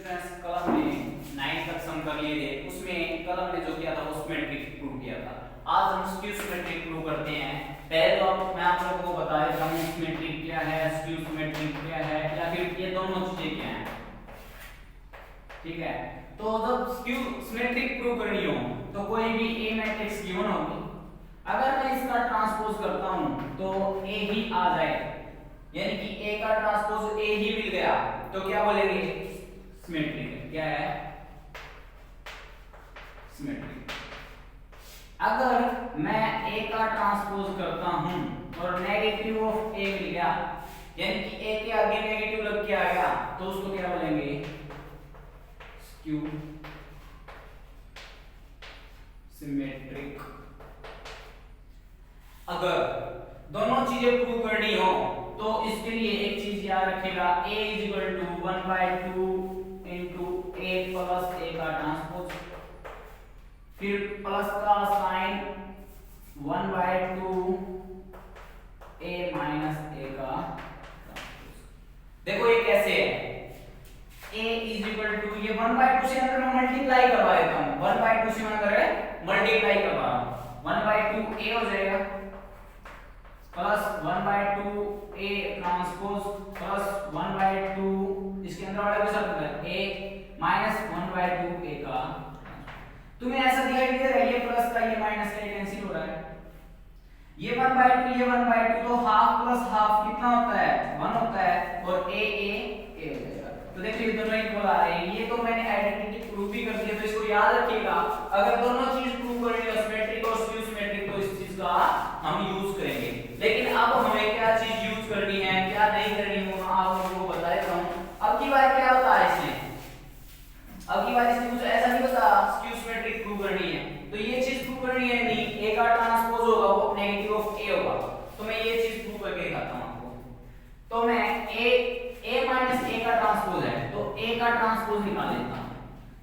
Students कलम ने 9 तक सम कर लिए थे, उसमें कलम ने जो किया था वो सिमेट्रिक प्रूव किया था। आज हम स्क्यू सिमेट्रिक प्रूव करते हैं। पहले तो मैं आप लोगों को बता देता हूं सिमेट्रिक क्या है, स्क्यू सिमेट्रिक क्या है, या फिर ये दोनों चीजें क्या हैं। ठीक है, तो जब स्क्यू सिमेट्रिक प्रूव करनी हो तो कोई भी ए मैट्रिक्स गिवन होगी, अगर मैं इसका ट्रांसपोज करता हूं तो ए ही आ जाए, यानी कि ए का ट्रांसपोज ए ही मिल गया, तो क्या बोलेंगे सिमेट्रिक है। क्या है? सिमेट्रिक। अगर मैं ए का ट्रांसपोज करता हूं और नेगेटिव ऑफ ए मिल गया, यानी कि ए के आगे नेगेटिव लग के आ गया, तो उसको क्या बोलेंगे? Skew symmetric. अगर दोनों चीजें प्रूव करनी हो तो इसके लिए एक चीज याद रखेगा, a = 1/2 into a plus a का ट्रांसपोज, फिर प्लस का साइन 1/2 a minus a का ट्रांसपोज। देखो ये कैसे है, a = ये 1/2 से अगर मैं मल्टीप्लाई करवा देता हूं, 1/2 से मैं अगर मल्टीप्लाई करवा रहा हूं, 1/2 a हो जाएगा प्लस 1/2 a ट्रांसपोज प्लस 1/2 इसके अंदर वाला कैसा होता है a माइनस 1/2 a का। तुम्हें ऐसा दिखाई दे रहा है ये प्लस का ये माइनस का कैंसिल हो रहा है, ये 1/2 ये 1/2, तो हाफ प्लस हाफ कितना होता है? 1 होता है, और a हो जाएगा। तो देखिए दोनों इक्वल आ रहे हैं। ये तो मैंने आइडेंटिटी प्रूव भी कर दिया, तो इसको याद रखिएगा। अगर दोनों चीज प्रूव करनी है सिमेट्रिक और स्क्यू सिमेट्रिक, तो इस चीज का हम यूज करेंगे। लेकिन अब हमें क्या चीज यूज करनी है क्या नहीं करनी है वो आप लोगों को बता देता हूं। अब की बार क्या होता है इसमें, अब की बार इसमें कुछ ऐसा नहीं बता स्क्यू सिमेट्रिक प्रूव करनी है, तो ये चीज प्रूव करनी है नहीं, ए का ट्रांसपोज होगा वो नेगेटिव ऑफ ए होगा, तो मैं ये चीज प्रूव करके दिखाता हूं आपको। तो मैं a माइनस a का ट्रांसपोज है, तो a का ट्रांसपोज निकाल लेता हूं।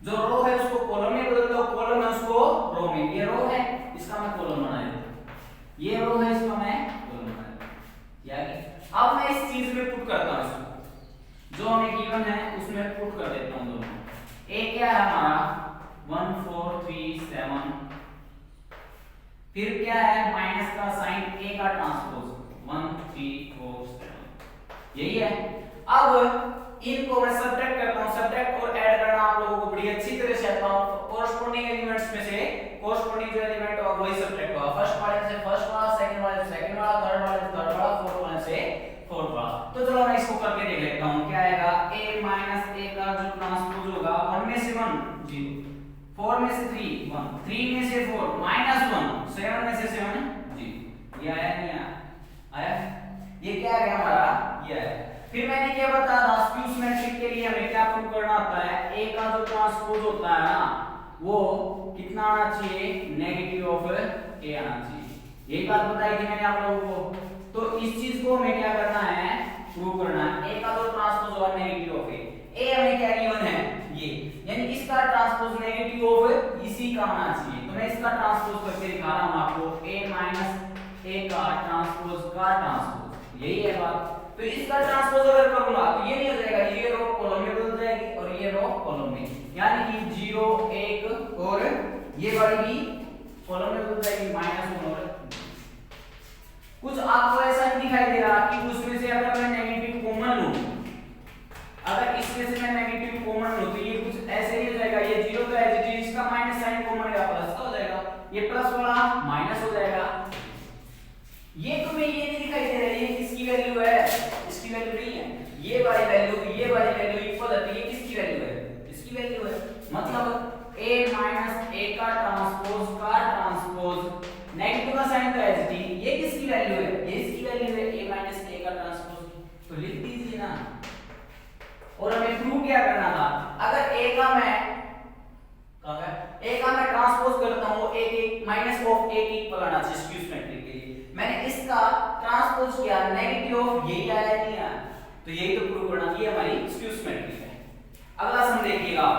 जो रो है उसको कॉलम में बदल दो, कॉलम है उसको रो में, ये रो है इसका मैं कॉलम बना देता हूं, ये रो है इसका मैं कॉलम बना देता हूं। यानी अब मैं इस चीज में पुट करता हूं, इसको जो हमें गिवन है उसमें पुट कर देता हूं दोनों। a क्या है हमारा 1 4 3 7, फिर क्या है माइनस का साइन a का ट्रांसपोज 1 3 4 7, यही है। अब इनको मैं सब्ट्रैक्ट करता हूं, सब्ट्रैक्ट और ऐड करना आप लोगों को बड़ी अच्छी तरह से आता है। कोरस्पोंडिंग एलिमेंट्स में से कोरस्पोंडिंग जो एलिमेंट होगा वही सब्ट्रैक्ट होगा, फर्स्ट वाले से फर्स्ट वाला, सेकंड वाले से सेकंड वाला, थर्ड वाले से थर्ड वाला, फोर्थ वाले से फोर्थ वाला। तो चलो मैं इसको करके देख लेता हूं। क्या आएगा a माइनस a का जो ट्रांसपोज होगा 1 में से 1 0, 4 में से 3 1, 3 में से 4 -1, 7 में से 7 0। ये आया नहीं आया? आया। ये क्या आ गया हमारा? ये आया। फिर मैंने क्या बताया था स्क्यू सिमेट्रिक के लिए हमें क्या प्रूव करना होता है, a का जो ट्रांसपोज होता है ना वो कितना आना चाहिए? नेगेटिव ऑफ a आना चाहिए। यही बात बताई थी मैंने आप लोगों को। तो इस चीज को हमें क्या करना है? प्रूव करना है। a का जो ट्रांसपोज होगा नेगेटिव ऑफ a हमें क्या गिवन है ये, यानी इसका ट्रांसपोज नेगेटिव ऑफ इसी का आना चाहिए। तो मैं इसका ट्रांसपोज करके दिखा रहा हूं आपको, a माइनस a का ट्रांसपोज का ट्रांसपोज, यही है बात। तो इसका ट्रांसपोज अगर करूंगा तो ये नहीं हो जाएगा, ये रो कॉलम में बदल जाएगी और ये रो कॉलम में, यानी कि 0 1 और ये वाली भी कॉलम में बदल जाएगी -1 और कुछ आपको ऐसा नहीं दिखाई दे रहा कि उसमें से अगर मैं नेगेटिव कॉमन लूं, अगर इसमें से मैं नेगेटिव कॉमन लूं तो ये कुछ ऐसे ही हो जाएगा, ये 0 तो है, इसका माइनस साइन कॉमन है प्लस का हो जाएगा, ये प्लस वाला माइनस हो जाएगा। ये तुम्हें ये नहीं दिखाई दे रहा है ये किसकी वैल्यू है? इसकी वैल्यू नहीं है, ये वाली वैल्यू इक्वल है, तो ये किसकी वैल्यू है? इसकी वैल्यू है। मतलब a माइनस a का ट्रांसपोज नेगेटिव का साइन तो है, ये किसकी वैल्यू है? ये इसकी वैल्यू है a माइनस a का ट्रांसपोज, तो लिख दीजिए ना। और हमें प्रूव क्या करना था, अगर a का मैं ट्रांसपोज करता हूं a के माइनस ऑफ a की इक्वल आना चाहिए स्क्यू सिमेट्रिक के लिए। मैंने इसका ट्रांसपोज किया नेगेटिव ऑफ यही आया नहीं आया, तो यही तो प्रूव करना, ये हमारी स्क्यू सिमेट्रिक है। अगला सम देखिएगा,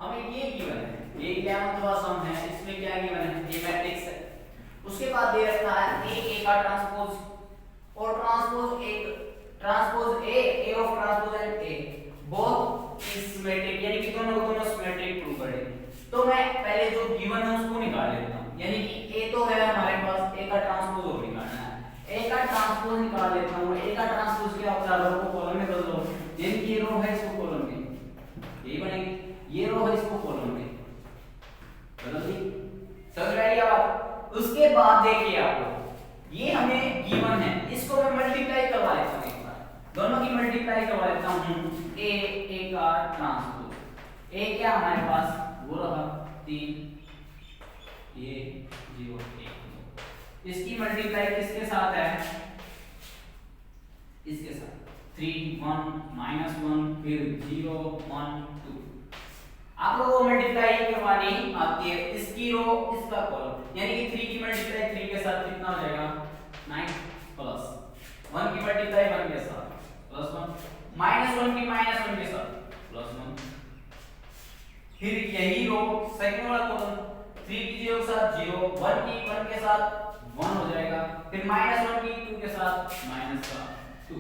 हमें ये गिवन है, ये 11वां सम है, इसमें क्या गिवन है? ये मैट्रिक्स है, उसके बाद दे रखा है a का ट्रांसपोज और ट्रांसपोज एक transpose A of transpose and A both is symmetric, यानी कि दोनों को दोनों सिमेट्रिक प्रूव करें। तो मैं पहले जो गिवन है उसको निकाल लेता हूं, यानी कि ए तो है हमारे पास, ए का ट्रांसपोज और निकालना है। ए का ट्रांसपोज निकाल लेता हूं। ए का ट्रांसपोज क्या होता है, रो को कॉलम में बदल दो, यानी कि ये रो है इसको कॉलम में, यही बनेगी, ये रो है इसको कॉलम में बदल दी। समझ में आई बात? उसके बाद देखिए आप लोग, ये हमें गिवन है, इसको मैं मल्टीप्लाई करवा लेता हूं, एक बार दोनों की मल्टीप्लाई करवा लेता हूं। ए का ट्रांसपोज, ए क्या हमारे पास वो रहा 3, ये 0 1, इसकी मल्टीप्लाई किसके साथ है, इसके साथ 3 1 -1 फिर 0 1 2। आप लोगों को मल्टीप्लाई करवानी आती है, इसकी रो इसका कॉलम, यानी कि 3 की मल्टीप्लाई 3 के साथ कितना हो जाएगा 9 प्लस 1 की मल्टीप्लाई 1 के साथ प्लस 1 -1 की -1 के साथ प्लस 1, फिर यही रो सेकंड वाला कॉलम 3 की 0 के साथ 0, 1 की 1 के साथ 1 हो जाएगा, फिर -1 की 2 के साथ -2।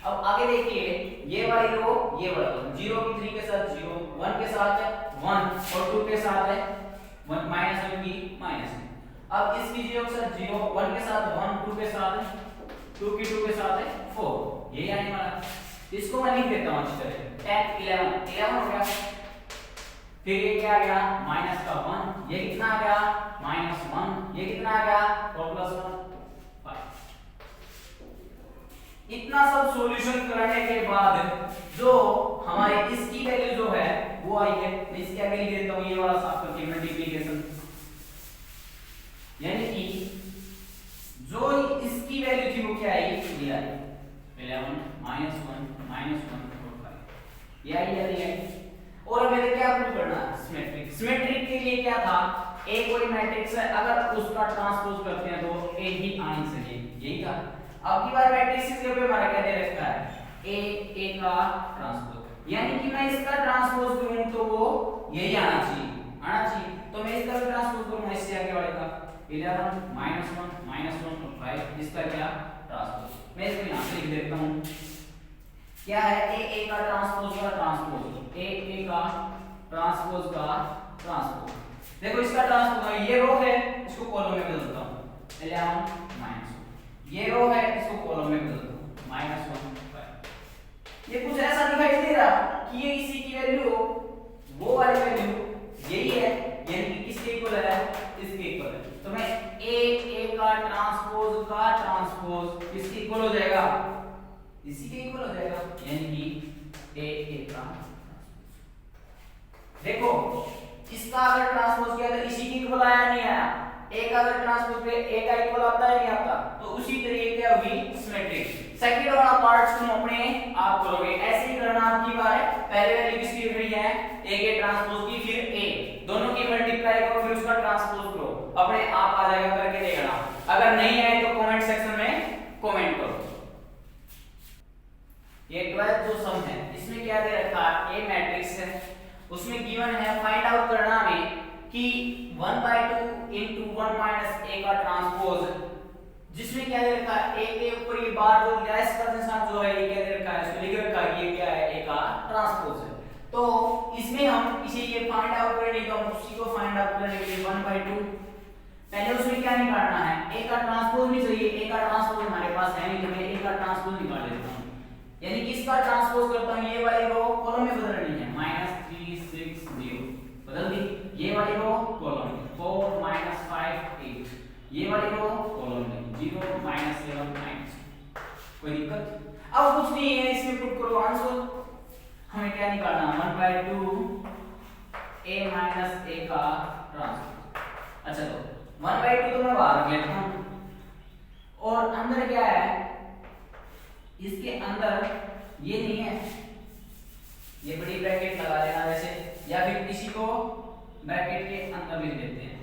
अब आगे देखिए, ये वाली रो ये वाला कॉलम 0 की 3 के साथ 0, 1 के साथ 1 और 2 के साथ है 1 -1 की -1। अब इसकी 0 के साथ 0, 1 के साथ 1, 2 के साथ 2 की 2 के साथ है 4, ये आने वाला। इसको मैं लिख देता हूं अच्छी तरह, 10 11 हो गया। फिर ये क्या आ गया माइनस का 1, ये कितना आ गया -1, ये कितना आ गया और +1 5। इतना सब सॉल्यूशन करने के बाद जो हमारी इसकी वैल्यू जो है वो आई है, मैं इसकी आगे लिख देता हूं, ये वाला साफ करके मल्टीप्लिकेशन, यानी कि जो इसकी वैल्यू थी वो क्या आई, ये आई 11 -1 और 5, ये आई या नहीं आई। और हमें क्या प्रूव करना है, सिमेट्रिक। सिमेट्रिक के लिए क्या था, ए कोई मैट्रिक्स है, अगर उसका ट्रांसपोज करते हैं तो ए ही आनी चाहिए, यही था। अब की बार मैट्रिक्स की जगह पे हमारा क्या दे रखा है, ए का ट्रांसपोज, यानी कि मैं इसका ट्रांसपोज करूं तो वो यही आना चाहिए। तो मैं इसका भी ट्रांसपोज करूंगा, इससे आगे वाले का 11 -1 और 5, इसका क्या ट्रांसपोज, मैं इसको यहां से लिख देता हूं, क्या है ए का ट्रांसपोज का ट्रांसपोज, ए का ट्रांसपोज का ट्रांसपोज। देखो इसका ट्रांसपोज, ये रो है इसको कॉलम में बदलता हूं 11 -1, ये रो है इसको कॉलम में बदलता हूं -1 5। ये कुछ ऐसा दिखाई दे रहा कि ये इसी की वैल्यू हो, वो वाली वैल्यू यही है, यानी कि किसके इक्वल है, इसके इक्वल है। तो मैं ए का ट्रांसपोज किसके इक्वल हो जाएगा, इसी के इक्वल हो जाएगा, यानी कि ए का। देखो इसका अगर ट्रांसपोज किया तो इसी के इक्वल आया नहीं आया, ए का अगर ट्रांसपोज पे ए का इक्वल आता है नहीं आता, तो उसी तरीके क्या होगी सिमेट्रिक। सेकंड वाला पार्ट तुम अपने आप करोगे, ऐसे ही करना आपकी बार है। पहले वाली किसकी लिख रही है, ए के ट्रांसपोज की, फिर ए दोनों की मल्टीप्लाई करो, फिर उसका ट्रांसपोज करो, अपने आप आ जाएगा, करके देखना। अगर नहीं आए तो कमेंट सेक्शन में कमेंट करो। ये 12th जो सम है इसमें क्या दे रखा है, ए मैट्रिक्स है, उसमें गिवन है फाइंड आउट करना हमें कि 1/2 into 1 - a का ट्रांसपोज, जिसमें क्या दे रखा है, a के ऊपर ये बार जो लेस का निशान जो है ये क्या दे रखा है, इसको लिख रखा है, ये क्या है, a का ट्रांसपोज है। तो इसमें हम इसे ये फाइंड आउट करेंगे, तो हम उसी को फाइंड आउट करने के लिए 1/2 पहले उसमें क्या निकालना है, a का ट्रांसपोज भी चाहिए, a का ट्रांसपोज हमारे पास है नहीं, तो मैं a का ट्रांसपोज निकाल लेता हूं, यानी कि इसका ट्रांसपोज करता हूं, ये वाली रो कॉलम में बदलनी है -3 6 0 बदल दी, ये वाली रो कॉलम में 4 -5 8, ये वाली रो कॉलम में 0 -7 9। कोई दिक्कत? अब कुछ नहीं है, इसमें पुट करो आंसर। हमें क्या निकालना है, 1/2 a - a का ट्रांसपोज। अच्छा तो 1/2 तो मैं बाहर लेता हूं, और अंदर क्या है, इसके अंदर ये नहीं है, ये बड़ी ब्रैकेट लगा लेना वैसे, या फिर किसी को ब्रैकेट के अंदर लिख देते हैं।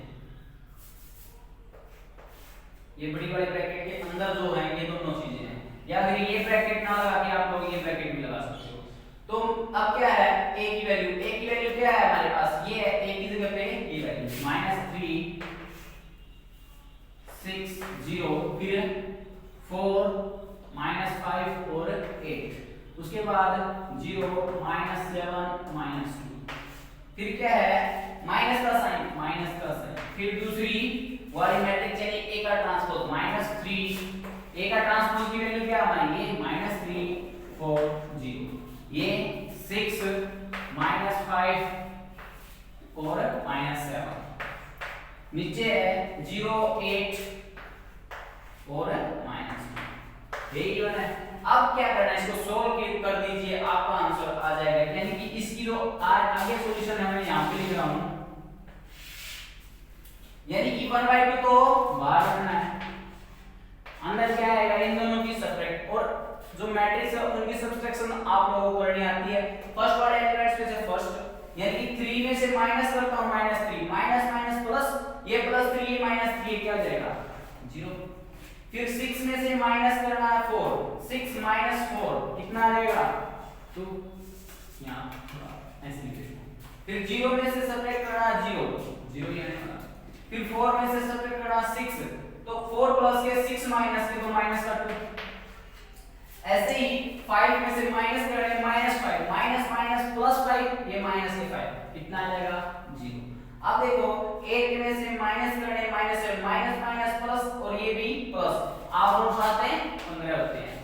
ये बड़ी वाली ब्रैकेट के अंदर जो है ये दोनों चीजें हैं, या फिर ये ब्रैकेट ना लगा के आप लोग ये ब्रैकेट भी लगा सकते हो। तो अब क्या है, a की वैल्यू क्या है हमारे पास, ये है a की जगह पे ये वैल्यू -3 6 0, फिर 4 -5 और उसके बाद 0 -11 -2, फिर क्या है माइनस का साइन, फिर दूसरी वाली मैट्रिक्स यानी ए का ट्रांसपोज -3, ए का ट्रांसपोज की वैल्यू क्या हमारी ये -3 4 0, ये 6 -5 और -7, नीचे है 0 8 और -2, यही गिवन है। अब क्या करना है, इसको सोल्व कर दीजिए, आपका आंसर आ जाएगा। यानी कि इसकी जो आगे सॉल्यूशन है मैं यहां पे लिख रहा हूं, यानी कि 1/2 तो बाहर रखना है, अंदर क्या आएगा इन दोनों की सब्ट्रैक्ट, और जो मैट्रिक्स है उनकी सब्ट्रैक्शन आप लोगों को करनी आती है। फर्स्ट वाले एलिमेंट्स में से फर्स्ट, यानी कि 3 में से माइनस करता हूं -3, माइनस माइनस प्लस, ये +3 ये -3 क्या हो जाएगा 0। फिर 6 में से माइनस करना है 4, 6 4 कितना आ जाएगा 2, यहां ऐसे लिखो। फिर 0 में से सब्ट्रैक्ट करना 0 0 ये आएगा, फिर 4 में से सब्ट्रैक्ट करना 6, तो 4 प्लस के 6 माइनस के तो माइनस का 2। ऐसे ही 5 में से माइनस करें -5, माइनस माइनस +5 ये माइनस के 5 कितना आ जाएगा 0। अब देखो 8 में से माइनस करने -7, माइनस माइनस प्लस और ये भी प्लस, आप दोनों साथ हैं 15 होते हैं।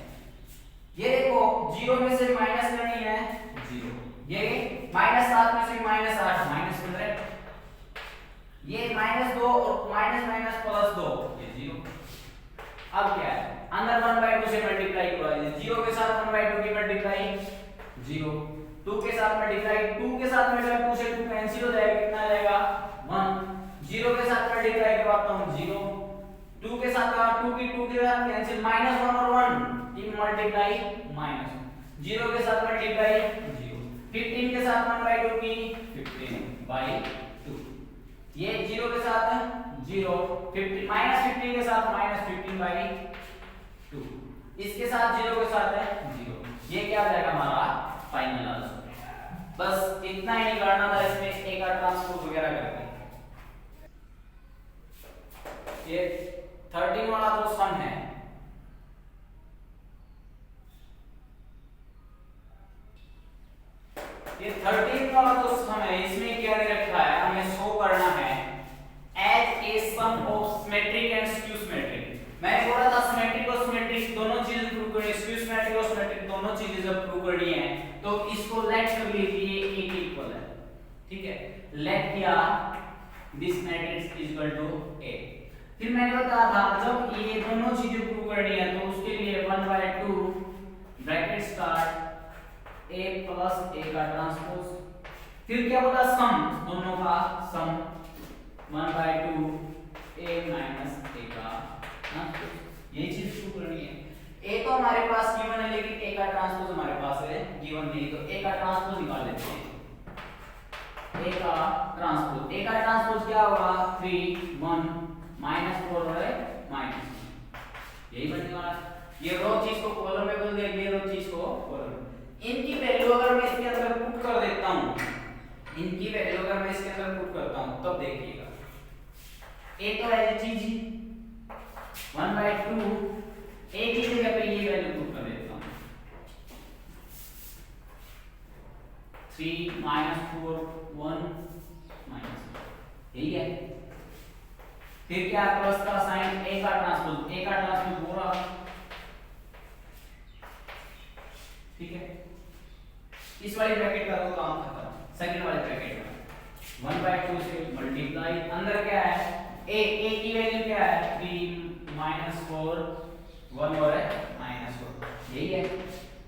ये देखो 0 में से माइनस करनी है 0, ये -7 में से -8 -15, ये -2 और माइनस प्लस 2 ये 0। अब क्या है अंदर 1/2 से मल्टीप्लाई करवा दीजिए, 0 के साथ 1/2 की मल्टीप्लाई 0, 2 के साथ मल्टीप्लाई 2 के साथ मल्टीप्लाई 2 से 2 कैंसिल हो जाएगा, कितना आ जाएगा 1, 0 के साथ मल्टीप्लाई करवाता हूं 0, 2 के साथ 2 की 2 के साथ कैंसिल -1 और 1 इन मल्टीप्लाई -1, 0 के साथ मल्टीप्लाई 0, 15 के साथ 1/2 की 15/2, ये 0 के साथ 0, 50 -15 के साथ -15/2, इसके साथ 0 के साथ है 0, ये क्या आ जाएगा हमारा फाइनल आंसर। बस इतना ही निकालना था इसमें ए का ट्रांसपोज वगैरह करके। ये 13 वाला जो सम है, ये 13 वाला जो सम है इसमें क्या दे रखा है, हमें शो करना है as a sum of symmetric and skew symmetric. मैंने बोला था सिमेट्रिक और सिमेट्रिक दोनों चीजें प्रूव करनी है, स्क्यू सिमेट्रिक और सिमेट्रिक दोनों चीजें जब प्रूव करनी है तो इसको लेट कर लीजिए ए के इक्वल है, ठीक है। लेट किया this matrix is equal to A. फिर मैंने बताया था जब ये दोनों चीजें प्रूव करनी है तो उसके लिए 1/2 bracket start a plus a का ट्रांसपोज, फिर क्या बोला सम, दोनों का सम 1/2 a माइनस a का ट्रांसपोज, यही चीज प्रूव करनी है। a तो हमारे पास गिवन है लेकिन a का ट्रांसपोज हमारे पास है गिवन नहीं, तो a का ट्रांसपोज निकाल लेते हैं। a का ट्रांसपोज क्या होगा 3 1 -4 है माइनस, यही बनने वाला है। ये रो चीज को कॉलम में बदल दिया, ये रो चीज को कॉलम में, इनकी वैल्यू अगर मैं इसके अंदर पुट कर देता हूं, इनकी वैल्यू अगर मैं इसके अंदर पुट करता हूं तब देखिएगा a तो है चीज 1/2, a की जगह पे ये वैल्यू पुट कर देता हूं 3 -4 1 यही है। फिर क्या प्लस का साइन a का ट्रांसपोज पूरा, ठीक है। इस वाली ब्रैकेट का तो काम खत्म। सेकंड वाले ब्रैकेट में 1/2 से मल्टीप्लाई, अंदर क्या है a की वैल्यू क्या है 3 -4 1 और है -4, यही है।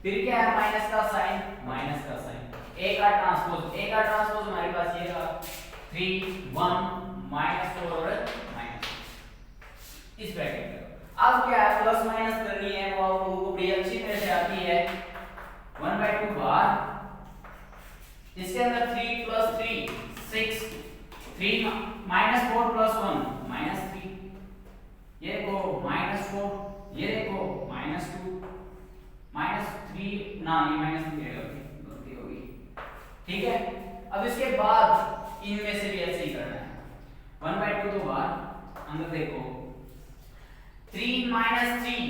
फिर क्या है माइनस का साइन a का ट्रांसपोज हमारे पास ये रहा 3 1 -4 और इस ब्रैकेट में। अब क्या है प्लस माइनस करनी है, वो आप लोगों को बड़ी अच्छी तरह से आती है। 1/2 बाहर, इसके अंदर 3 + 3 6, 3 -4 + 1 -3, ये देखो -4, ये देखो -2 -3 ना, ये -3 है, गलती होगी, ठीक है। अब इसके बाद इनमें से भी ऐसे ही करना है। 1/2 तो बाहर, अंदर देखो 3 - 3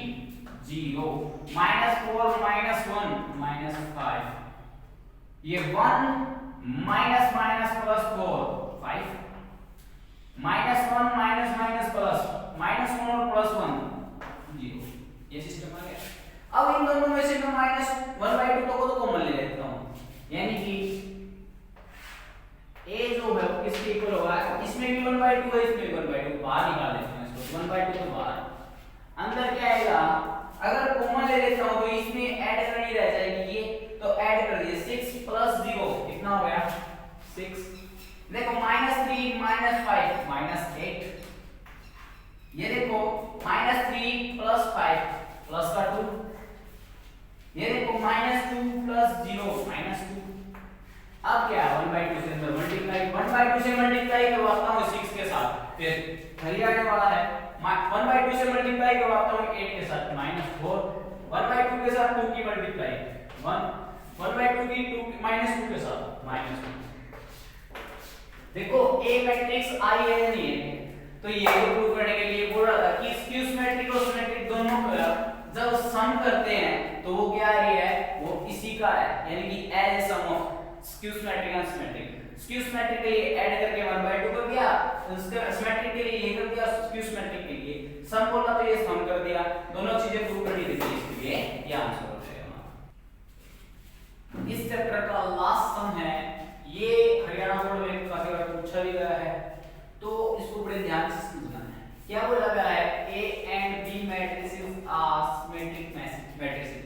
0 -4 -1 -5 ये 1 minus minus plus 4 5 -1 minus minus plus -1 और +1 0 ये सिस्टम आ गया। अब इन दोनों में से मैं -1/2 को तो कॉमन ले लेता हूं यानी कि a जो है वो किसके इक्वल होगा इसमें भी 1/2 है इसमें भी 1/2 बाहर निकाल लेते हैं इसको 1/2 तो बाहर अंदर क्या आएगा अगर कॉमन ले लेता हूं तो इसमें ऐड करनी रह जाएगी ये तो ऐड कर दीजिए 6 + 0 कितना हो गया 6 देखो -3 -5 -8 ये देखो -3 + 5 प्लस का 2 ये देखो -2 + 0 -2 अब क्या 1/2 से अंदर मल्टीप्लाई 1/2 से मल्टीप्लाई करवाता हूं 6 के साथ फिर हरियाणा वाला है 1/2 से मल्टीप्लाई करवाता हूं 8 के साथ -4 1/2 के साथ 2 की मल्टीप्लाई 1/2 की 2 -2 के साथ -2 देखो a मैट्रिक्स आई है या नहीं है तो ये प्रूव करने के लिए बोल रहा था कि स्क्यू सिमेट्रिक और सिमेट्रिक दोनों का जब सम करते हैं तो वो क्या आ रही है वो इसी का है यानी कि as sum of skew symmetric and symmetric skew symmetric के लिए ऐड करके 1/2 कर दिया सिमेट्रिक के लिए ये कर दिया स्क्यू सिमेट्रिक के लिए सम बोला तो ये सम कर दिया दोनों चीजें प्रूव करनी थी इसलिए ये आंसर हो जाएगा। इस चैप्टर का लास्ट सम है ये हरियाणा बोर्ड में काफी बार पूछा भी गया है तो इसको बड़े ध्यान से समझना है। क्या बोला गया है A and B matrices are symmetric matrices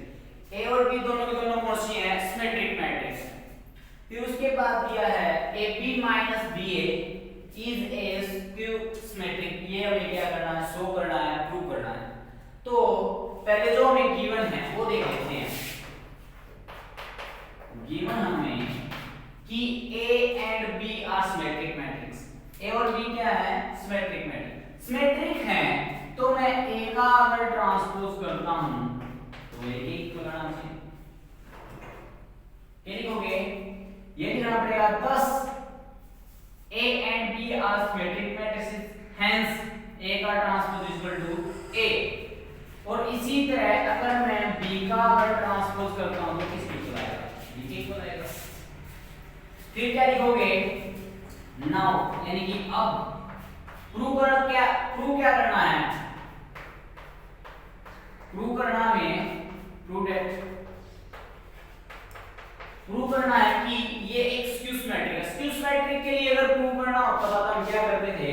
A और B दोनों के दोनों कौन सी हैं सिमेट्रिक मैट्रिक्स फिर उसके बाद दिया है AB - BA is A skew symmetric ये हमें क्या करना है शो करना है प्रूव करना है तो पहले जो हमें गिवन है वो देख लेते हैं गिवन हमें कि A and B are symmetric matrix A और B क्या है सिमेट्रिक मैट्रिक्स सिमेट्रिक है तो मैं A का अगर ट्रांसपोज करता हूं तो ये एक लगाना चाहिए क्या लिखोगे ये लिखना पड़ेगा 10 A and B are symmetric matrices hence A का ट्रांसपोज इक्वल टू A और इसी तरह अगर मैं B का अगर ट्रांसपोज करता हूं तो किसके इक्वल आएगा B के इक्वल आएगा फिर क्या लिखोगे नाउ यानी कि अब प्रूव क्या करना है प्रूव करना में प्रूव करना है कि ये एक स्क्यू सिमेट्रिक है स्क्यू सिमेट्रिक के लिए अगर प्रूव करना होता था तो हम क्या करते थे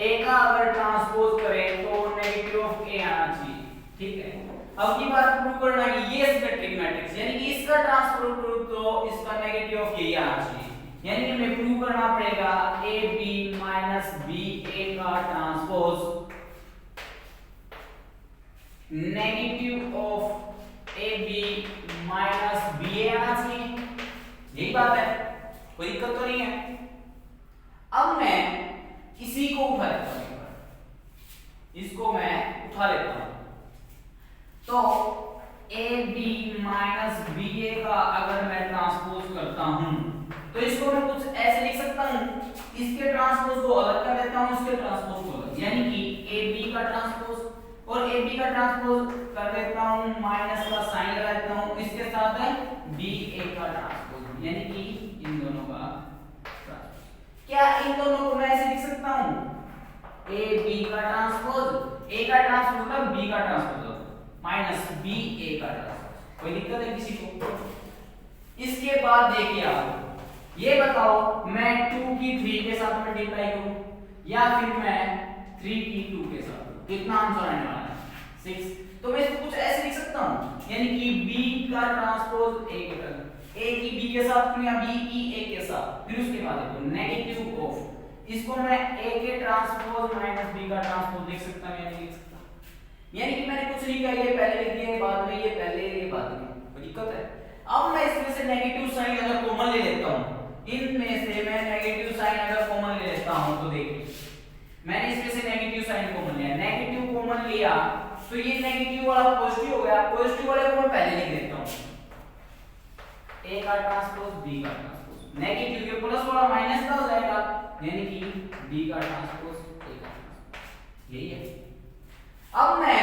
A का अगर ट्रांसपोज करें तो नेगेटिव ऑफ A आना चाहिए ठीक है अब की बात प्रूव करना है कि ये सिमेट्रिक मैट्रिक्स यानी कि इसका ट्रांसपोज प्रूव तो इसका नेगेटिव ऑफ A आना चाहिए यानी कि हमें प्रूव करना पड़ेगा AB - BA का transpose negative of AB - BA आना चाहिए यही बात है कोई दिक्कत तो नहीं है। अब मैं इसी को उठा लेता हूं इसको मैं उठा लेता हूं तो AB - BA का अगर मैं ट्रांसपोज करता हूं तो इसको मैं कुछ ऐसे लिख सकता हूं इसके ट्रांसपोज को अलग कर देता हूं इसके ट्रांसपोज को अलग यानी कि AB का ट्रांसपोज और AB का ट्रांसपोज कर देता हूं माइनस का साइन लगा देता हूं इसके साथ है BA का ट्रांसपोज यानी कि इन दोनों का ट्रांसपोज क्या इन दोनों को मैं ऐसे लिख सकता हूं AB का ट्रांसपोज A का ट्रांसपोज मतलब B का ट्रांसपोज माइनस BA का ट्रांसपोज कोई दिक्कत है किसी को इसके बाद देखिए आप ये बताओ मैं 2 की 3 के साथ मल्टीप्लाई करूं या फिर मैं 3 की 2 के साथ कितना आंसर आने वाला है 6 तो मैं इसको कुछ ऐसे लिख सकता हूं यानी कि B का ट्रांसपोज A के साथ A की B के साथ या B की A के साथ फिर उसके बाद देखो नेगेटिव ऑफ इसको मैं A के ट्रांसपोज माइनस B का ट्रांसपोज लिख सकता हूं या नहीं लिख सकता यानी कि मैंने कुछ लिखा ये पहले लिख दिया बाद में ये पहले ये बाद में कोई दिक्कत है। अब मैं इसमें से नेगेटिव साइन अगर कॉमन ले लेता हूं इनमें से मैं नेगेटिव साइन अगर कॉमन ले लेता हूं तो देखिए मैंने इसमें से नेगेटिव साइन कॉमन लिया नेगेटिव कॉमन लिया तो ये नेगेटिव वाला पॉजिटिव हो गया पॉजिटिव वाले को मैं पहले लिख देता हूं A का ट्रांसपोज B का ट्रांसपोज नेगेटिव के प्लस वाला माइनस का हो जाएगा यानी कि B का ट्रांसपोज A का ट्रांसपोज यही है। अब मैं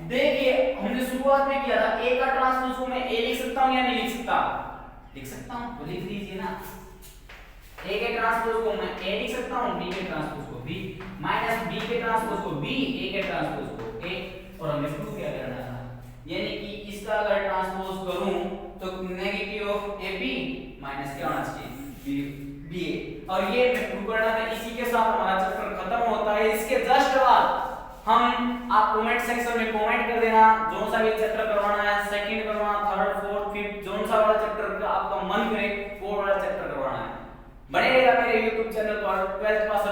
देखिए हमने शुरुआत में किया था ए का ट्रांसपोज को मैं ए लिख सकता हूं या नहीं लिख सकता? लिख सकता हूं, तो लिख दीजिए ना। ए के ट्रांसपोज को मैं ए लिख सकता हूं, बी के ट्रांसपोज को बी, माइनस बी के ट्रांसपोज को बी, ए के ट्रांसपोज को ए, और हमें प्रूव क्या करना था, यानी कि इसका अगर ट्रांसपोज करूं तो negative of A B minus क्या होना चाहिए, बी बी ए। और ये मैं प्रूव करना था, इसी के साथ हमारा चैप्टर खत्म होता है। इसके जस्ट बाद हम आप कमेंट सेक्शन में कमेंट कर देना जो सा भी चैप्टर करवाना है, सेकंड करवाना, थर्ड, फोर्थ, फिफ्थ, जो सा वाला चैप्टर का आपका मन करे वो वाला चैप्टर करवाना है। बने रहेगा मेरे YouTube चैनल पर 12th पास